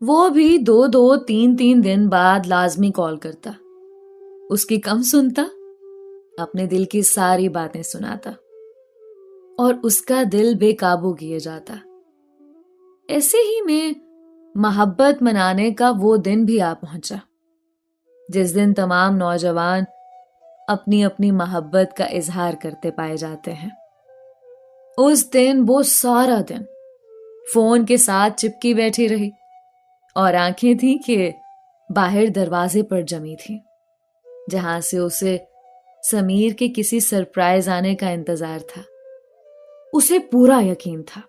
وہ بھی 2-2 3-3 دن بعد لازمی کال کرتا، اس کی کم سنتا، اپنے دل کی ساری باتیں سناتا اور اس کا دل بے قابو کیے جاتا۔ ایسے ہی میں محبت منانے کا وہ دن بھی آ پہنچا جس دن تمام نوجوان اپنی اپنی محبت کا اظہار کرتے پائے جاتے ہیں۔ اس دن وہ سارا دن فون کے ساتھ چپکی بیٹھی رہی اور آنکھیں تھیں کہ باہر دروازے پر جمی تھیں، جہاں سے اسے سمیر کے کسی سرپرائز آنے کا انتظار تھا۔ اسے پورا یقین تھا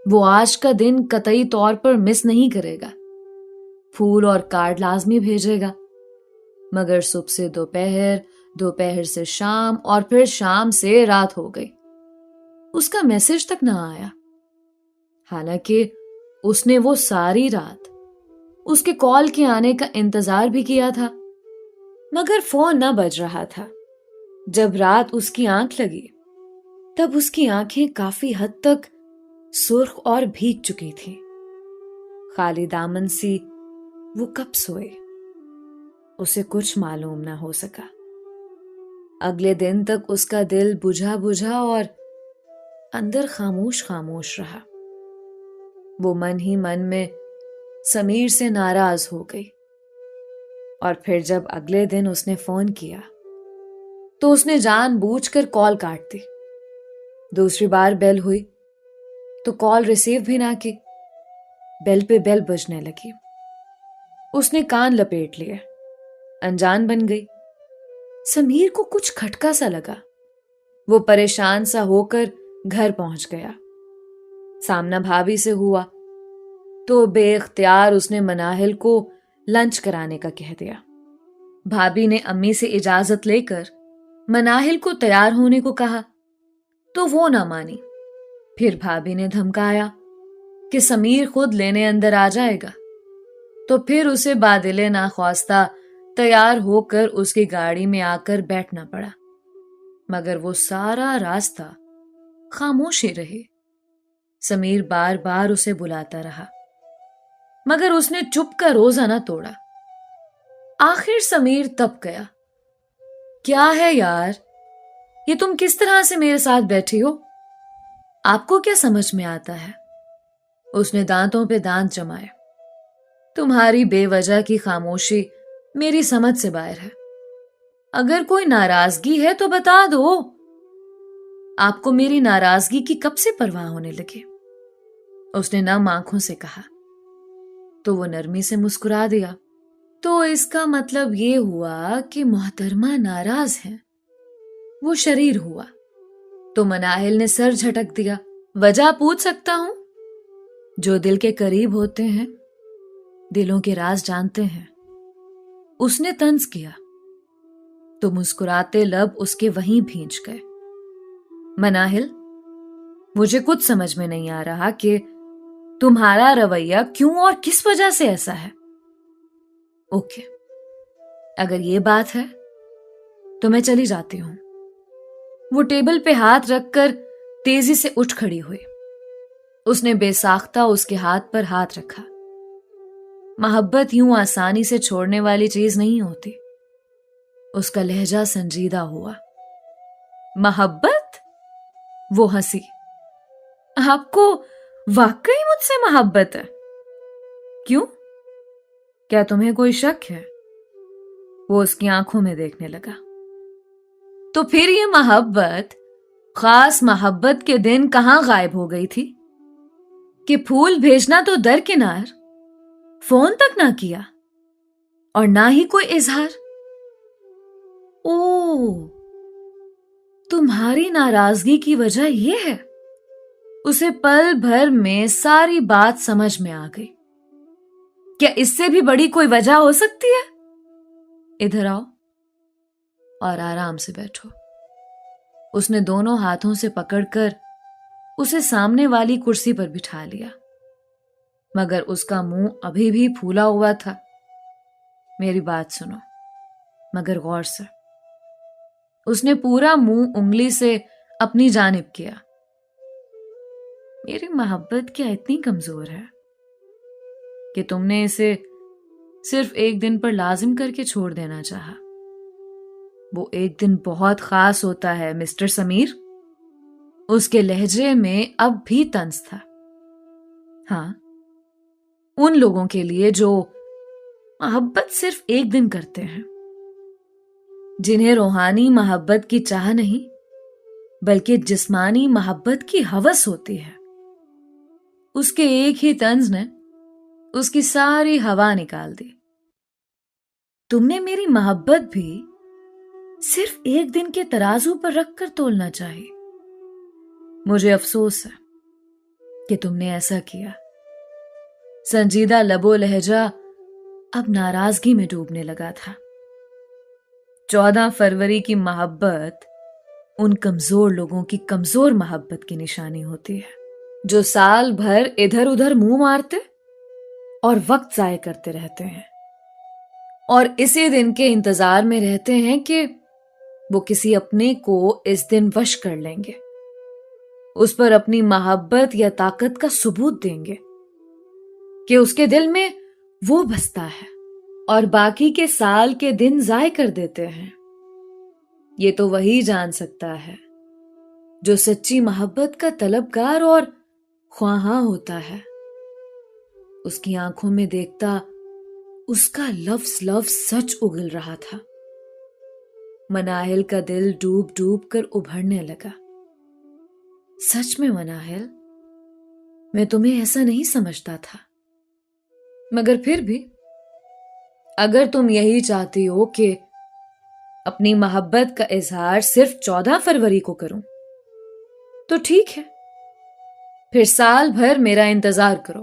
وہ آج کا دن قطعی طور پر مس نہیں کرے گا، پھول اور کارڈ لازمی بھیجے گا، مگر صبح سے دوپہر، دوپہر سے شام اور پھر شام سے رات ہو گئی، اس کا میسج تک نہ آیا۔ حالانکہ اس نے وہ ساری رات اس کے کال کے آنے کا انتظار بھی کیا تھا، مگر فون نہ بج رہا تھا۔ جب رات اس کی آنکھ لگی تب اس کی آنکھیں کافی حد تک سرخ اور بھیگ چکی تھیں۔ خالی دامن سی وہ کب سوئے اسے کچھ معلوم نہ ہو سکا۔ اگلے دن تک اس کا دل بجھا بجھا اور اندر خاموش خاموش رہا۔ وہ من ہی من میں سمیر سے ناراض ہو گئی، اور پھر جب اگلے دن اس نے فون کیا تو اس نے جان بوجھ کر کال کاٹ دی۔ دوسری بار بیل ہوئی تو کال ریسیو بھی نہ کی، بیل پہ بیل بجنے لگی۔ اس نے کان لپیٹ لیے، انجان بن گئی۔ سمیر کو کچھ کھٹکا سا لگا، وہ پریشان سا ہو کر گھر پہنچ گیا۔ سامنا بھابھی سے ہوا تو بے اختیار اس نے مناہل کو لنچ کرانے کا کہہ دیا۔ بھابھی نے امی سے اجازت لے کر مناہل کو تیار ہونے کو کہا تو وہ نہ مانی۔ پھر بھابھی نے دھمکایا کہ سمیر خود لینے اندر آ جائے گا، تو پھر اسے بادل ناخواستہ تیار ہو کر اس کی گاڑی میں آ کر بیٹھنا پڑا، مگر وہ سارا راستہ خاموش ہی رہی۔ سمیر بار بار اسے بلاتا رہا، مگر اس نے چپ کا روزہ نہ توڑا۔ آخر سمیر تب گیا، کیا ہے یار، یہ تم کس طرح سے میرے ساتھ بیٹھی ہو؟ آپ کو کیا سمجھ میں آتا ہے؟ اس نے دانتوں پہ دانت جمائے۔ تمہاری بے وجہ کی خاموشی میری سمجھ سے باہر ہے۔ اگر کوئی ناراضگی ہے تو بتا دو۔ آپ کو میری ناراضگی کی کب سے پرواہ ہونے لگے؟ اس نے نم آنکھوں سے کہا تو وہ نرمی سے مسکرا دیا۔ تو اس کا مطلب یہ ہوا کہ محترمہ ناراض ہیں۔ وہ شریر ہوا تو مناہل نے سر جھٹک دیا۔ وجہ پوچھ سکتا ہوں؟ جو دل کے قریب ہوتے ہیں دلوں کے راز جانتے ہیں، اس نے طنز کیا تو مسکراتے لب اس کے وہیں بھینچ گئے۔ مناہل، مجھے کچھ سمجھ میں نہیں آ رہا کہ تمہارا رویہ کیوں اور کس وجہ سے ایسا ہے۔ اوکے، اگر یہ بات ہے تو میں چلی جاتی ہوں۔ وہ ٹیبل پہ ہاتھ رکھ کر تیزی سے اٹھ کھڑی ہوئی۔ اس نے بے ساختہ اس کے ہاتھ پر ہاتھ رکھا۔ محبت یوں آسانی سے چھوڑنے والی چیز نہیں ہوتی۔ اس کا لہجہ سنجیدہ ہوا۔ محبت؟ وہ ہنسی۔ آپ کو واقعی مجھ سے محبت ہے؟ کیوں؟ کیا تمہیں کوئی شک ہے؟ وہ اس کی آنکھوں میں دیکھنے لگا۔ تو پھر یہ محبت، خاص محبت کے دن کہاں غائب ہو گئی تھی کہ پھول بھیجنا تو درکنار، فون تک نہ کیا اور نہ ہی کوئی اظہار؟ اوہ، تمہاری ناراضگی کی وجہ یہ ہے؟ اسے پل بھر میں ساری بات سمجھ میں آ گئی۔ کیا اس سے بھی بڑی کوئی وجہ ہو سکتی ہے؟ ادھر آؤ اور آرام سے بیٹھو۔ اس نے دونوں ہاتھوں سے پکڑ کر اسے سامنے والی کرسی پر بٹھا لیا، مگر اس کا منہ ابھی بھی پھولا ہوا تھا۔ میری بات سنو، مگر غور سے۔ اس نے پورا منہ انگلی سے اپنی جانب کیا۔ میری محبت کیا اتنی کمزور ہے؟ کہ تم نے اسے صرف ایک دن پر لازم کر کے چھوڑ دینا چاہا۔ وہ ایک دن بہت خاص ہوتا ہے مسٹر سمیر۔ اس کے لہجے میں اب بھی طنز تھا۔ ہاں، ان لوگوں کے لیے جو محبت صرف ایک دن کرتے ہیں، جنہیں روحانی محبت کی چاہ نہیں بلکہ جسمانی محبت کی ہوس ہوتی ہے۔ اس کے ایک ہی طنز نے اس کی ساری ہوا نکال دی۔ تم نے میری محبت بھی صرف ایک دن کے ترازو پر رکھ کر تولنا چاہی۔ مجھے افسوس ہے کہ تم نے ایسا کیا۔ سنجیدہ لب و لہجہ اب ناراضگی میں ڈوبنے لگا تھا۔ 14 فروری کی محبت ان کمزور لوگوں کی کمزور محبت کی نشانی ہوتی ہے، جو سال بھر ادھر ادھر منہ مارتے اور وقت ضائع کرتے رہتے ہیں، اور اسی دن کے انتظار میں رہتے ہیں کہ وہ کسی اپنے کو اس دن وش کر لیں گے، اس پر اپنی محبت یا طاقت کا ثبوت دیں گے کہ اس کے دل میں وہ بستا ہے، اور باقی کے سال کے دن ضائع کر دیتے ہیں۔ یہ تو وہی جان سکتا ہے جو سچی محبت کا طلبگار اور خواہاں ہوتا ہے۔ اس کی آنکھوں میں دیکھتا اس کا لفظ لفظ سچ اگل رہا تھا۔ مناہل کا دل ڈوب ڈوب کر ابھرنے لگا۔ سچ میں مناہل، میں تمہیں ایسا نہیں سمجھتا تھا، مگر پھر بھی اگر تم یہی چاہتی ہو کہ اپنی محبت کا اظہار صرف 14 فروری کو کروں تو ٹھیک ہے، پھر سال بھر میرا انتظار کرو۔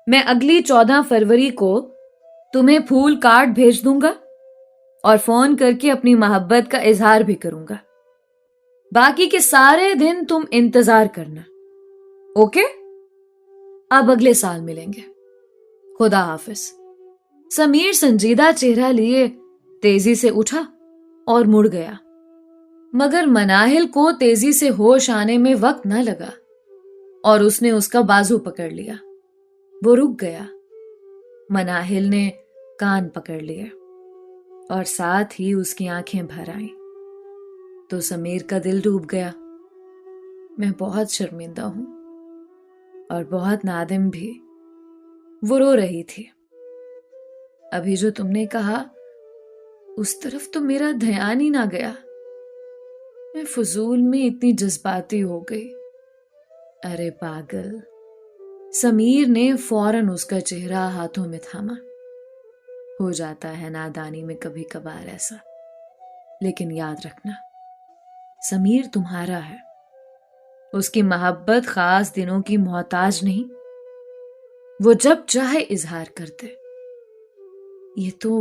میں اگلی 14 فروری کو تمہیں پھول کارڈ بھیج دوں گا اور فون کر کے اپنی محبت کا اظہار بھی کروں گا۔ باقی کے سارے دن تم انتظار کرنا، اوکے؟ اب اگلے سال ملیں گے۔ خدا حافظ۔ سمیر سنجیدہ چہرہ لیے تیزی سے اٹھا اور مڑ گیا، مگر مناہل کو تیزی سے ہوش آنے میں وقت نہ لگا اور اس نے اس کا بازو پکڑ لیا۔ وہ رک گیا۔ مناہل نے کان پکڑ لیے اور ساتھ ہی اس کی آنکھیں بھر آئیں تو سمیر کا دل ڈوب گیا۔ میں بہت شرمندہ ہوں اور بہت نادم بھی، وہ رو رہی تھی۔ ابھی جو تم نے کہا اس طرف تو میرا دھیان ہی نہ گیا، میں فضول میں اتنی جذباتی ہو گئی۔ ارے پاگل، سمیر نے فوراً اس کا چہرہ ہاتھوں میں تھاما۔ ہو جاتا ہے نادانی میں کبھی کبھار ایسا، لیکن یاد رکھنا سمیر تمہارا ہے، اس کی محبت خاص دنوں کی محتاج نہیں، وہ جب چاہے اظہار کرتے۔ یہ تو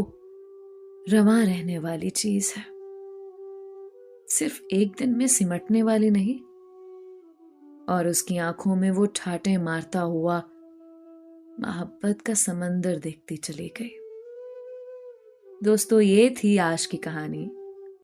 رواں رہنے والی چیز ہے، صرف ایک دن میں سمٹنے والی نہیں۔ اور اس کی آنکھوں میں وہ ٹھاٹے مارتا ہوا محبت کا سمندر دیکھتی چلی گئی۔ دوستو، یہ تھی آج کی کہانی۔